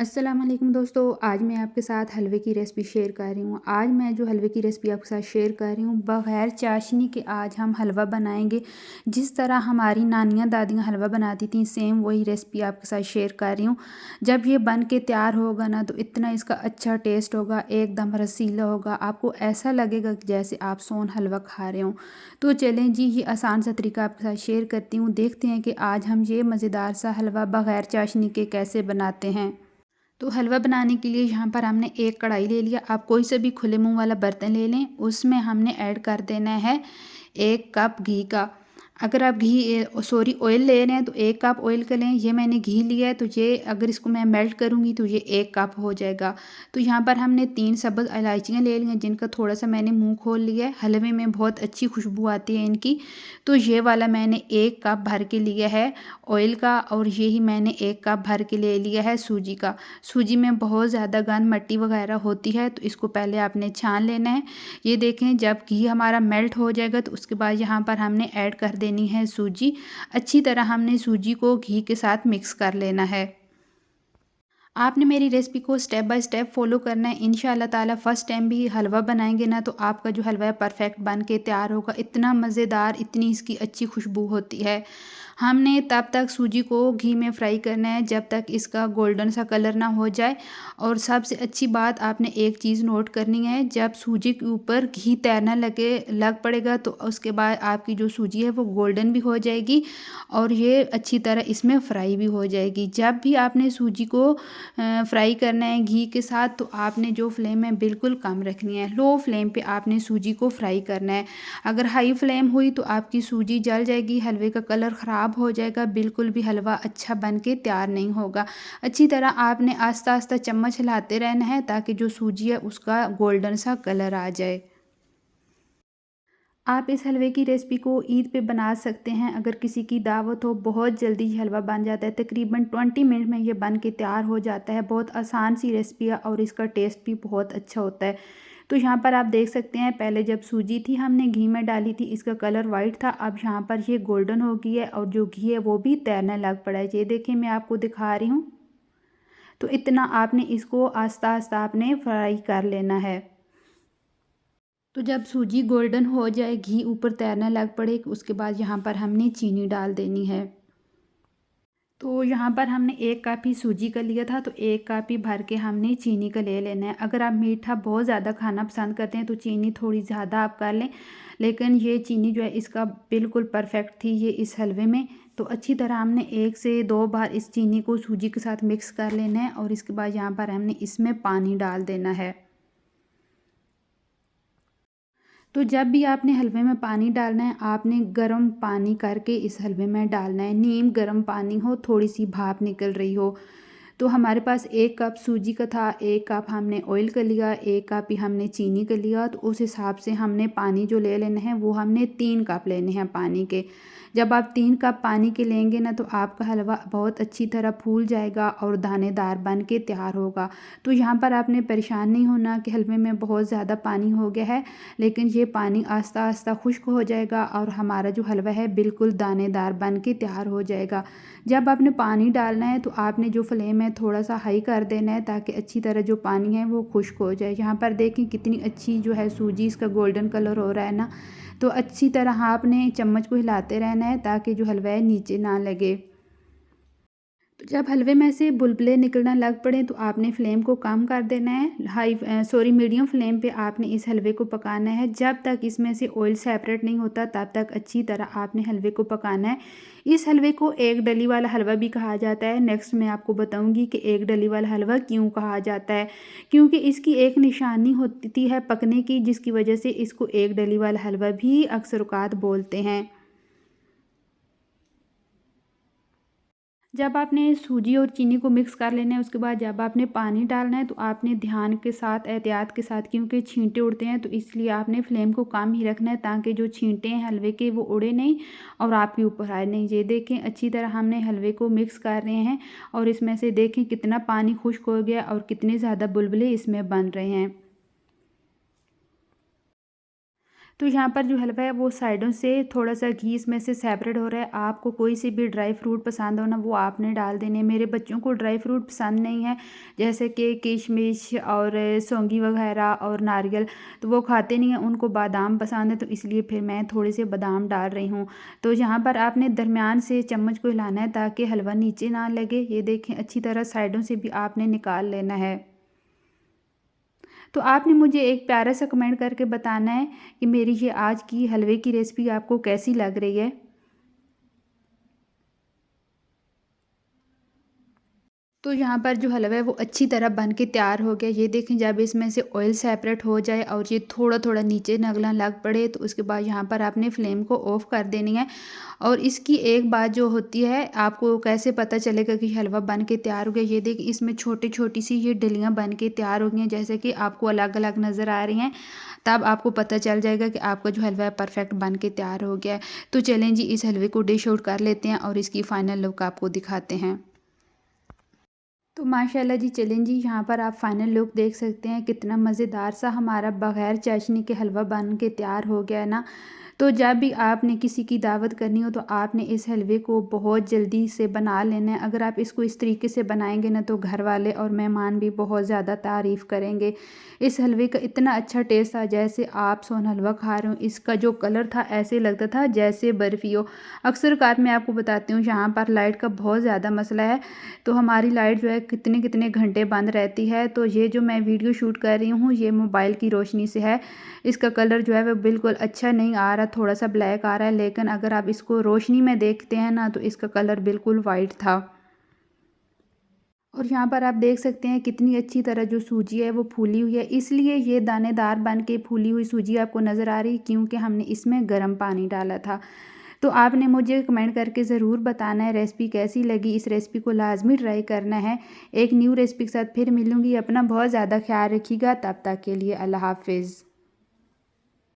अस्सलाम वालेकुम दोस्तों, आज मैं आपके साथ हलवे की रेसिपी शेयर कर रही हूँ। आज मैं जो हलवे की रेसिपी आपके साथ शेयर कर रही हूँ, बग़ैर चाशनी के आज हम हलवा बनाएंगे। जिस तरह हमारी नानियाँ दादियाँ हलवा बनाती थीं, सेम वही रेसिपी आपके साथ शेयर कर रही हूँ। जब ये बन के तैयार होगा ना, तो इतना इसका अच्छा टेस्ट होगा, एकदम रसीला होगा। आपको ऐसा लगेगा कि जैसे आप सोन हलवा खा रहे हो। तो चलें जी, ये आसान सा तरीका आपके साथ शेयर करती हूँ। देखते हैं कि आज हम ये मज़ेदार सा हलवा बग़ैर चाशनी के कैसे बनाते हैं। तो हलवा बनाने के लिए यहाँ पर हमने एक कढ़ाई ले लिया। आप कोई सा भी खुले मुंह वाला बर्तन ले लें, उसमें हमने ऐड कर देना है 1 कप घी का। अगर आप ऑयल ले रहे हैं तो 1 कप ऑयल का लें। ये मैंने घी लिया है, तो ये अगर इसको मैं मेल्ट करूँगी तो ये 1 कप हो जाएगा। तो यहाँ पर हमने 3 सब्ज़ इलायचियाँ ले ली हैं, जिनका थोड़ा सा मैंने मुंह खोल लिया है। हलवे में बहुत अच्छी खुशबू आती है इनकी। तो ये वाला मैंने 1 कप भर के लिया है ऑयल का, और यही मैंने 1 कप भर के ले लिया है सूजी का। सूजी में बहुत ज़्यादा गंद मट्टी वगैरह होती है, तो इसको पहले आपने छान लेना है। ये देखें, जब घी हमारा मेल्ट हो जाएगा तो उसके बाद यहाँ पर हमने ऐड कर देनी है सूजी। अच्छी तरह हमने सूजी को घी के साथ मिक्स कर लेना है। आपने मेरी रेसिपी को स्टेप बाय स्टेप फॉलो करना है। इंशाल्लाह ताला फर्स्ट टाइम भी हलवा बनाएंगे ना, तो आपका जो हलवा है परफेक्ट बन के तैयार होगा। इतना मज़ेदार, इतनी इसकी अच्छी खुशबू होती है। हमने तब तक सूजी को घी में फ्राई करना है जब तक इसका गोल्डन सा कलर ना हो जाए। और सबसे अच्छी बात आपने एक चीज़ नोट करनी है, जब सूजी के ऊपर घी तैरना लग पड़ेगा तो उसके बाद आपकी जो सूजी है वो गोल्डन भी हो जाएगी, और ये अच्छी तरह इसमें फ्राई भी हो जाएगी। जब भी आपने सूजी को फ्राई करना है घी के साथ, तो आपने जो फ्लेम है बिल्कुल कम रखनी है। लो फ्लेम पे आपने सूजी को फ्राई करना है। अगर हाई फ्लेम हुई तो आपकी सूजी जल जाएगी, हलवे का कलर ख़राब हो जाएगा, बिल्कुल भी हलवा अच्छा बन के तैयार नहीं होगा। अच्छी तरह आपने आस्ता आस्ता चम्मच हिलाते रहना है, ताकि जो सूजी है उसका गोल्डन सा कलर आ जाए। आप इस हलवे की रेसिपी को ईद पे बना सकते हैं। अगर किसी की दावत हो, बहुत जल्दी ये हलवा बन जाता है। तकरीबन 20 मिनट में ये बन के तैयार हो जाता है। बहुत आसान सी रेसिपी है और इसका टेस्ट भी बहुत अच्छा होता है। तो यहाँ पर आप देख सकते हैं, पहले जब सूजी थी हमने घी में डाली थी, इसका कलर वाइट था। अब यहाँ पर ये गोल्डन हो गई है और जो घी है वो भी तैरने लग पड़ा है। ये देखिए, मैं आपको दिखा रही हूँ। तो इतना आपने इसको आस्ता आस्ता आपने फ्राई कर लेना है। तो जब सूजी गोल्डन हो जाए, घी ऊपर तैरने लग पड़े, उसके बाद यहाँ पर हमने चीनी डाल देनी है। तो यहाँ पर हमने 1 कप ही सूजी का लिया था, तो 1 कप ही भर के हमने चीनी का ले लेना है। अगर आप मीठा बहुत ज़्यादा खाना पसंद करते हैं तो चीनी थोड़ी ज़्यादा आप कर लें, लेकिन ये चीनी जो है इसका बिल्कुल परफेक्ट थी ये इस हलवे में। तो अच्छी तरह हमने 1 से 2 बार इस चीनी को सूजी के साथ मिक्स कर लेना है, और इसके बाद यहाँ पर हमने इसमें पानी डाल देना है। तो जब भी आपने हलवे में पानी डालना है, आपने गर्म पानी करके इस हलवे में डालना है। नीम गर्म पानी हो, थोड़ी सी भाप निकल रही हो। तो हमारे पास 1 कप सूजी का था, 1 कप हमने ऑयल का लिया, 1 कप ही हमने चीनी का लिया। तो उस हिसाब से हमने पानी जो ले लेना है वो हमने 3 कप लेने हैं पानी के। जब आप 3 कप पानी के लेंगे ना, तो आपका हलवा बहुत अच्छी तरह फूल जाएगा और दानेदार बन के तैयार होगा। तो यहाँ पर आपने परेशान नहीं होना कि हलवे में बहुत ज़्यादा पानी हो गया है, लेकिन ये पानी आस्ता आस्ता खुश्क हो जाएगा और हमारा जो हलवा है बिल्कुल दानेदार बन के तैयार हो जाएगा। जब आपने पानी डालना है तो आपने जो फ्लेम है थोड़ा सा हाई कर देना है, ताकि अच्छी तरह जो पानी है वो खुश्क हो जाए। यहाँ पर देखें कितनी अच्छी जो है सूजी, इसका गोल्डन कलर हो रहा है ना। तो अच्छी तरह आपने चम्मच को हिलाते रहना है, ताकि जो हलवा है नीचे ना लगे। तो जब हलवे में से बुलबुले निकलना लग पड़े, तो आपने फ्लेम को कम कर देना है। मीडियम फ्लेम पे आपने इस हलवे को पकाना है। जब तक इसमें से ऑयल सेपरेट नहीं होता, तब तक अच्छी तरह आपने हलवे को पकाना है। इस हलवे को एक डली वाला हलवा भी कहा जाता है। नेक्स्ट मैं आपको बताऊंगी कि एक डली वाला हलवा क्यों कहा जाता है, क्योंकि इसकी एक निशानी होती है पकने की, जिसकी वजह से इसको एक डली वाला हलवा भी अक्सर औकात बोलते हैं। जब आपने सूजी और चीनी को मिक्स कर लेना है, उसके बाद जब आपने पानी डालना है तो आपने ध्यान के साथ, एहतियात के साथ, क्योंकि छींटे उड़ते हैं, तो इसलिए आपने फ्लेम को कम ही रखना है, ताकि जो छींटे हैं हलवे के वो उड़े नहीं और आपके ऊपर आए नहीं। ये देखें, अच्छी तरह हमने हलवे को मिक्स कर रहे हैं, और इसमें से देखें कितना पानी खुश्क हो गया और कितने ज़्यादा बुलबुले इसमें बन रहे हैं। तो यहाँ पर जो हलवा है वो साइडों से थोड़ा सा घी इसमें से सेपरेट हो रहा है। आपको कोई सी भी ड्राई फ्रूट पसंद हो ना वो आपने डाल देने। मेरे बच्चों को ड्राई फ्रूट पसंद नहीं है, जैसे कि किशमिश और सौंगी वगैरह और नारियल, तो वो खाते नहीं हैं, उनको बादाम पसंद है, तो इसलिए फिर मैं थोड़े से बादाम डाल रही हूँ। तो यहाँ पर आपने दरमियान से चम्मच को हिलाना है ताकि हलवा नीचे ना लगे। ये देखें, अच्छी तरह साइडों से भी आपने निकाल लेना है। तो आपने मुझे एक प्यारा सा कमेंट करके बताना है कि मेरी ये आज की हलवे की रेसिपी आपको कैसी लग रही है। तो यहाँ पर जो हलवा है वो अच्छी तरह बन के तैयार हो गया। ये देखें, जब इसमें से ऑयल सेपरेट हो जाए और ये थोड़ा थोड़ा नीचे नगलन लग पड़े तो उसके बाद यहाँ पर आपने फ्लेम को ऑफ कर देनी है। और इसकी एक बात जो होती है, आपको कैसे पता चलेगा कि हलवा बन के तैयार हो गया, ये देखिए इसमें छोटी छोटी सी ये डलियाँ बन के तैयार हो गई हैं, जैसे कि आपको अलग अलग नज़र आ रही हैं। तब आपको पता चल जाएगा कि आपका जो हलवा है परफेक्ट बन के तैयार हो गया है। तो चलें जी, इस हलवे को डिश आउट कर लेते हैं और इसकी फ़ाइनल लुक आपको दिखाते हैं। तो माशाल्लाह जी, चलें जी, यहाँ पर आप फाइनल लुक देख सकते हैं। कितना मज़ेदार सा हमारा बग़ैर चाशनी के हलवा बन के तैयार हो गया है ना। तो जब भी आपने किसी की दावत करनी हो तो आपने इस हलवे को बहुत जल्दी से बना लेना है। अगर आप इसको इस तरीके से बनाएंगे ना तो घर वाले और मेहमान भी बहुत ज़्यादा तारीफ़ करेंगे। इस हलवे का इतना अच्छा टेस्ट था, जैसे आप सोन हलवा खा रहे हो। इसका जो कलर था ऐसे लगता था जैसे बर्फ़ी हो। अक्सर कार मैं आपको बताती हूँ, यहाँ पर लाइट का बहुत ज़्यादा मसला है, तो हमारी लाइट जो है कितने कितने घंटे बंद रहती है। तो ये जो मैं वीडियो शूट कर रही हूँ ये मोबाइल की रोशनी से है। इसका कलर जो है वो बिल्कुल अच्छा नहीं आ रहा, थोड़ा सा ब्लैक आ रहा है, लेकिन अगर आप इसको रोशनी में देखते हैं ना तो इसका कलर बिल्कुल वाइट था। और यहाँ पर आप देख सकते हैं कितनी अच्छी तरह जो सूजी है वो फूली हुई है, इसलिए ये दानेदार बन के फूली हुई सूजी आपको नज़र आ रही है, क्योंकि हमने इसमें गर्म पानी डाला था। तो आपने मुझे कमेंट करके ज़रूर बताना है रेसिपी कैसी लगी। इस रेसिपी को लाजमी ट्राई करना है। एक न्यू रेसिपी के साथ फिर मिलूँगी। अपना बहुत ज़्यादा ख्याल रखिएगा। तब तक के लिए अल्लाह हाफ़िज़।